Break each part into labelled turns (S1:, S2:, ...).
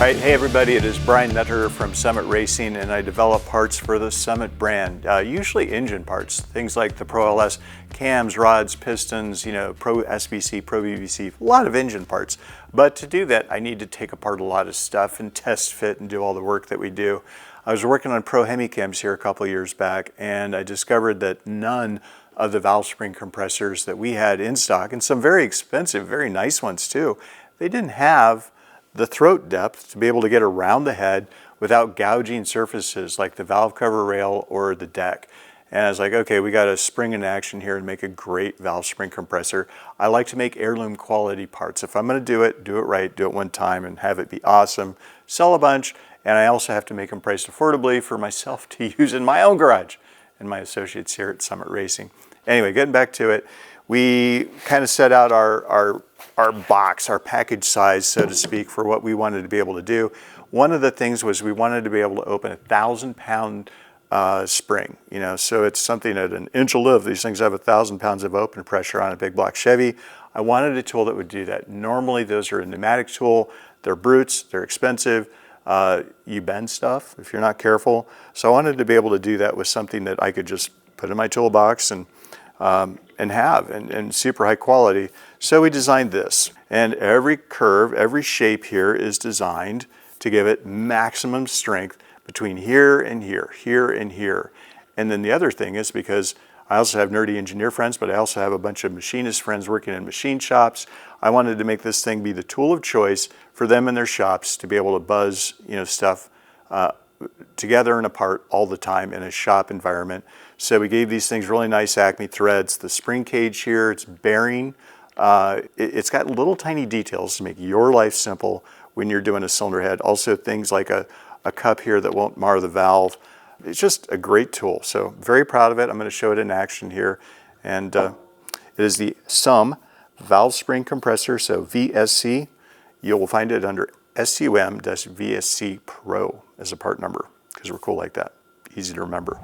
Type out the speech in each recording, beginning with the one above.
S1: right, hey everybody, it is Brian Nutter from Summit Racing, and I develop parts for the Summit brand, usually engine parts, things like the Pro LS cams, rods, pistons, Pro SBC, Pro BBC, a lot of engine parts. But to do that, I need to take apart a lot of stuff and test fit and do all the work that we do. I was working on Pro Hemi cams here a couple of years back, and I discovered that none of the valve spring compressors that we had in stock, and some very expensive, very nice ones too, they didn't have the throat depth to be able to get around the head without gouging surfaces like the valve cover rail or the deck. And I was like, okay, we got a spring in action here and make a great valve spring compressor. I like to make heirloom quality parts. If I'm going to do it right, do it one time and have it be awesome, sell a bunch, and I also have to make them priced affordably for myself to use in my own garage and my associates here at Summit Racing. Anyway, getting back to it, we kind of set out our box, our package size, so to speak, for what we wanted to be able to do. One of the things was we wanted to be able to open a 1,000-pound spring, so it's something at an inch of lift. These things have 1,000 pounds of open pressure on a big block Chevy. I wanted a tool that would do that. Normally those are a pneumatic tool. They're brutes, they're expensive. You bend stuff if you're not careful. So I wanted to be able to do that with something that I could just put in my toolbox and super high quality. So we designed this, and every curve, every shape here is designed to give it maximum strength between here and here, here and here. And then the other thing is, because I also have nerdy engineer friends, but I also have a bunch of machinist friends working in machine shops, I wanted to make this thing be the tool of choice for them in their shops to be able to buzz stuff together and apart all the time in a shop environment. So we gave these things really nice Acme threads. The spring cage here, it's bearing. It's got little tiny details to make your life simple when you're doing a cylinder head. Also things like a cup here that won't mar the valve. It's just a great tool. So very proud of it. I'm going to show it in action here. And it is the SUM valve spring compressor, so VSC. You'll find it under SUM-VSC Pro as a part number, because we're cool like that. Easy to remember.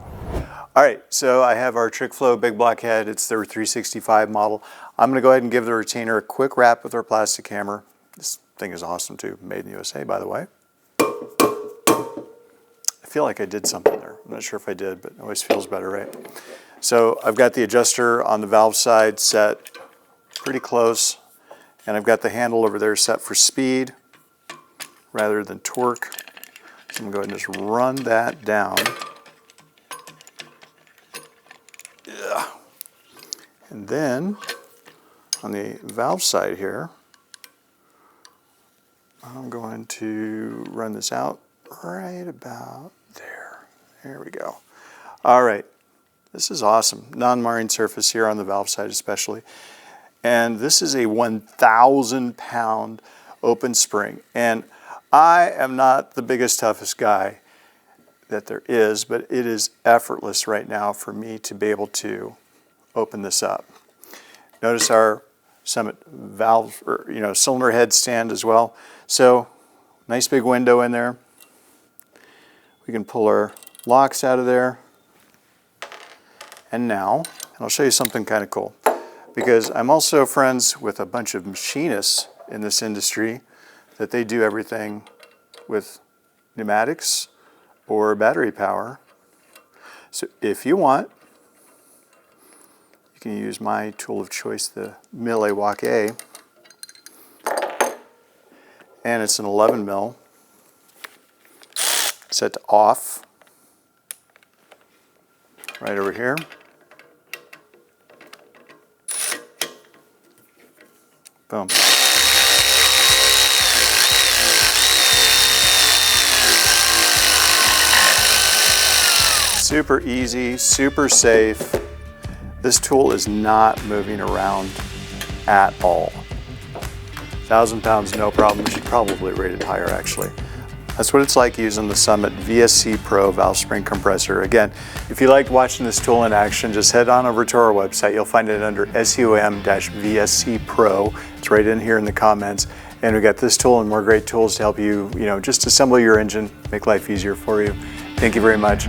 S1: All right, so I have our Trick Flow big block head. It's their 365 model. I'm going to go ahead and give the retainer a quick wrap with our plastic hammer. This thing is awesome too, made in the USA, by the way. I feel like I did something there. I'm not sure if I did, but it always feels better, right? So I've got the adjuster on the valve side set pretty close, and I've got the handle over there set for speed rather than torque. So I'm going to go ahead and just run that down. Yeah. And then on the valve side here, I'm going to run this out right about there. There we go. All right. This is awesome. Non-marring surface here on the valve side especially. And this is a 1,000-pound open spring. And I am not the biggest, toughest guy that there is, but it is effortless right now for me to be able to open this up. Notice our Summit valve, or cylinder head stand as well. So nice big window in there. We can pull our locks out of there. And now, I'll show you something kind of cool, because I'm also friends with a bunch of machinists in this industry that they do everything with pneumatics or battery power. So if you want, you can use my tool of choice, the Billet Walk A, and it's an 11 mil, set to off, right over here. Boom. Super easy, super safe. This tool is not moving around at all. 1,000 pounds, no problem. You should probably rate it higher, actually. That's what it's like using the Summit VSC Pro valve spring compressor. Again, if you liked watching this tool in action, just head on over to our website. You'll find it under SUM-VSC Pro. It's right in here in the comments. And we got this tool and more great tools to help you, just assemble your engine, make life easier for you. Thank you very much.